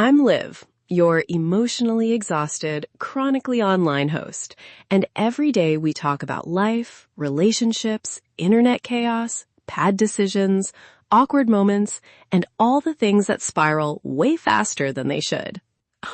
I'm Liv, your emotionally exhausted, chronically online host, and every day we talk about life, relationships, internet chaos, bad decisions, awkward moments, and all the things that spiral way faster than they should.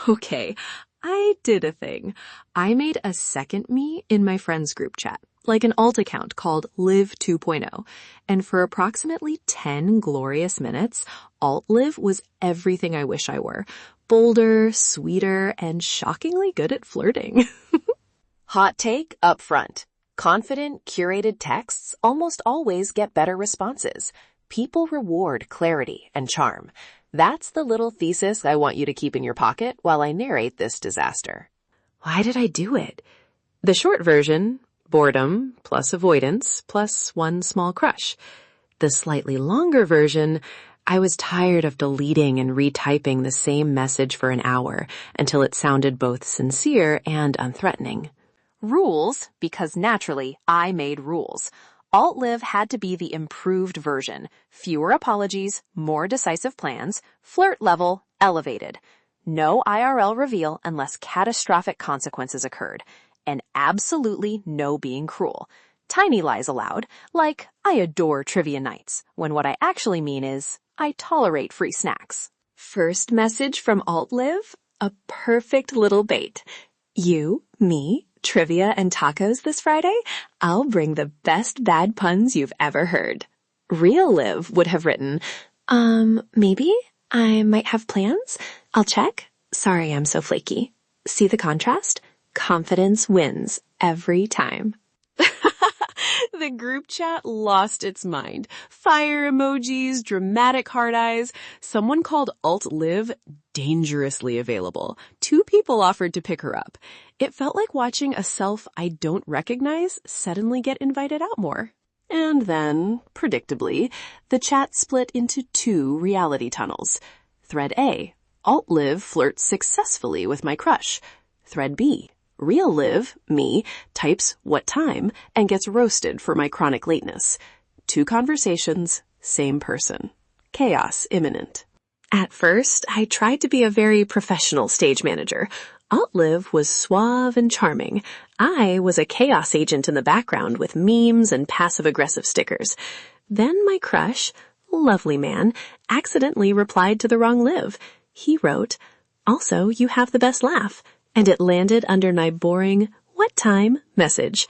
Okay, I did a thing. I made a second me in my friends group chat, like an alt account called Liv 2.0, and for approximately 10 glorious minutes, Alt Liv was everything I wish I were. Bolder, sweeter, and shockingly good at flirting. Hot take up front. Confident, curated texts almost always get better responses. People reward clarity and charm. That's the little thesis I want you to keep in your pocket while I narrate this disaster. Why did I do it? The short version, boredom plus avoidance plus one small crush. The slightly longer version, I was tired of deleting and retyping the same message for an hour until it sounded both sincere and unthreatening. Rules, because naturally I made rules. Alt-Liv had to be the improved version. Fewer apologies, more decisive plans, flirt level, elevated. No IRL reveal unless catastrophic consequences occurred. And absolutely no being cruel. Tiny lies allowed, like I adore trivia nights, when what I actually mean is I tolerate free snacks. First message from Alt-Liv, a perfect little bait. You, me, trivia and tacos this Friday? I'll bring the best bad puns you've ever heard. Real Liv would have written, maybe? I might have plans? I'll check. Sorry I'm so flaky. See the contrast? Confidence wins every time. The group chat lost its mind. Fire emojis, dramatic heart eyes. Someone called Alt-Liv dangerously available. 2 people offered to pick her up. It felt like watching a self I don't recognize suddenly get invited out more. And then, predictably, the chat split into 2 reality tunnels. Thread A, Alt-Liv flirts successfully with my crush. Thread B, Real Liv, me, types what time and gets roasted for my chronic lateness. 2 conversations, same person. Chaos imminent. At first, I tried to be a very professional stage manager. Alt-Liv was suave and charming. I was a chaos agent in the background with memes and passive-aggressive stickers. Then my crush, lovely man, accidentally replied to the wrong Liv. He wrote, "Also, you have the best laugh." And it landed under my boring, "What time?" message.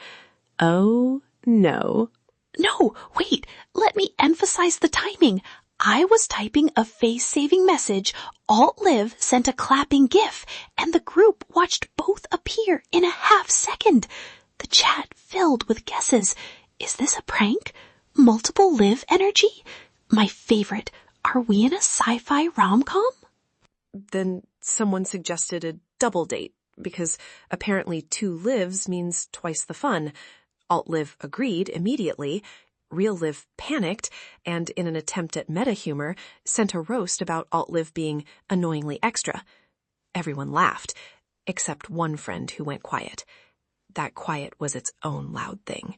Oh, no. No, wait, let me emphasize the timing. I was typing a face-saving message, Alt-Liv sent a clapping gif, and the group watched both appear in a half second. The chat filled with guesses. Is this a prank? Multiple Liv energy? My favorite. Are we in a sci-fi rom-com? Then someone suggested a double date, because apparently 2 lives means twice the fun. Alt-Liv agreed immediately. Real Liv panicked, and in an attempt at meta-humor, sent a roast about Alt-Liv being annoyingly extra. Everyone laughed, except one friend who went quiet. That quiet was its own loud thing.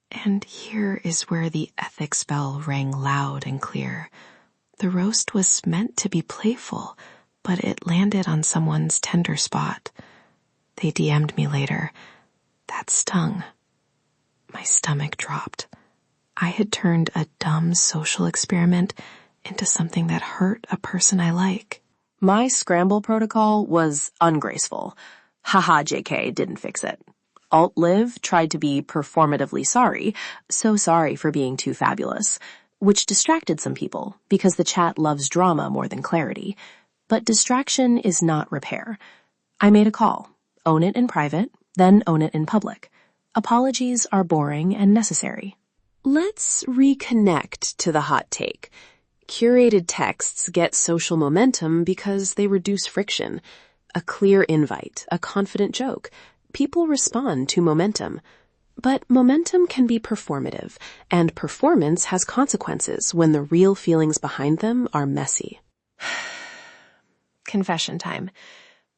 And here is where the ethics bell rang loud and clear. The roast was meant to be playful, but it landed on someone's tender spot. They DM'd me later. That stung. My stomach dropped. I had turned a dumb social experiment into something that hurt a person I like. My scramble protocol was ungraceful. Haha, JK, didn't fix it. Alt-Liv tried to be performatively sorry, so sorry for being too fabulous, which distracted some people because the chat loves drama more than clarity. But distraction is not repair. I made a call. Own it in private, then own it in public. Apologies are boring and necessary. Let's reconnect to the hot take. Curated texts get social momentum because they reduce friction. A clear invite, a confident joke. People respond to momentum. But momentum can be performative, and performance has consequences when the real feelings behind them are messy. Confession time.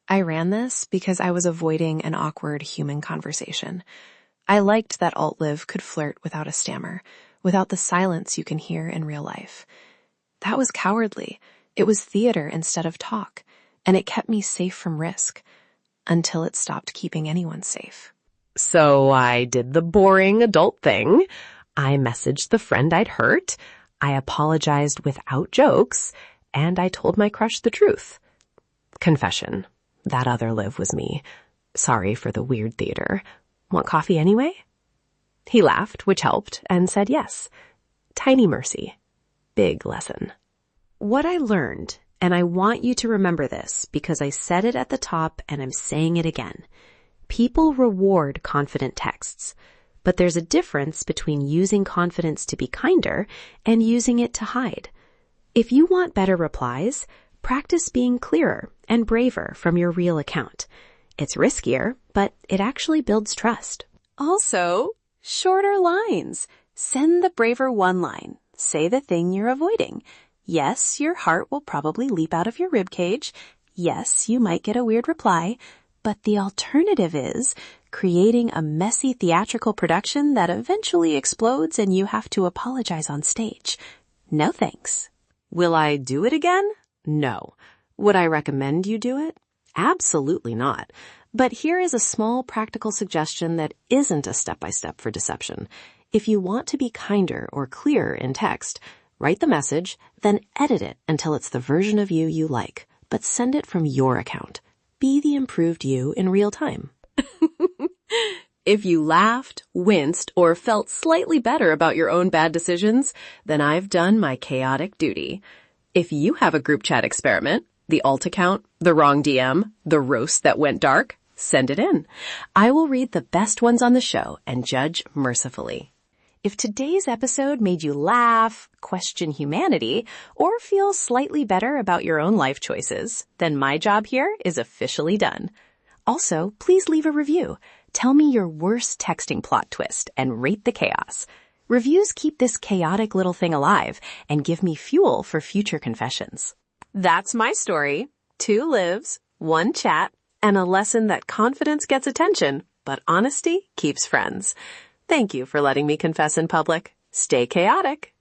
I ran this because I was avoiding an awkward human conversation. I liked that Alt-Liv could flirt without a stammer, without the silence you can hear in real life. That was cowardly. It was theater instead of talk, and it kept me safe from risk until it stopped keeping anyone safe. So I did the boring adult thing. I messaged the friend I'd hurt. I apologized without jokes, and I told my crush the truth. Confession. That other Liv was me. Sorry for the weird theater. Want coffee anyway? He laughed, which helped, and said yes. Tiny mercy. Big lesson. What I learned, and I want you to remember this because I said it at the top and I'm saying it again. People reward confident texts, but there's a difference between using confidence to be kinder and using it to hide. If you want better replies, practice being clearer and braver from your real account. It's riskier, but it actually builds trust. Also, shorter lines. Send the braver one line. Say the thing you're avoiding. Yes, your heart will probably leap out of your ribcage. Yes, you might get a weird reply. But the alternative is creating a messy theatrical production that eventually explodes and you have to apologize on stage. No thanks. Will I do it again? No. Would I recommend you do it? Absolutely not. But here is a small practical suggestion that isn't a step-by-step for deception. If you want to be kinder or clearer in text, write the message, then edit it until it's the version of you like, but send it from your account. Be the improved you in real time. If you laughed, winced, or felt slightly better about your own bad decisions, then I've done my chaotic duty. If you have a group chat experiment, the alt account, the wrong DM, the roast that went dark, send it in. I will read the best ones on the show and judge mercifully. If today's episode made you laugh, question humanity, or feel slightly better about your own life choices, then my job here is officially done. Also, please leave a review. Tell me your worst texting plot twist and rate the chaos. Reviews keep this chaotic little thing alive and give me fuel for future confessions. That's my story. 2 lives, 1 chat, and a lesson that confidence gets attention, but honesty keeps friends. Thank you for letting me confess in public. Stay chaotic.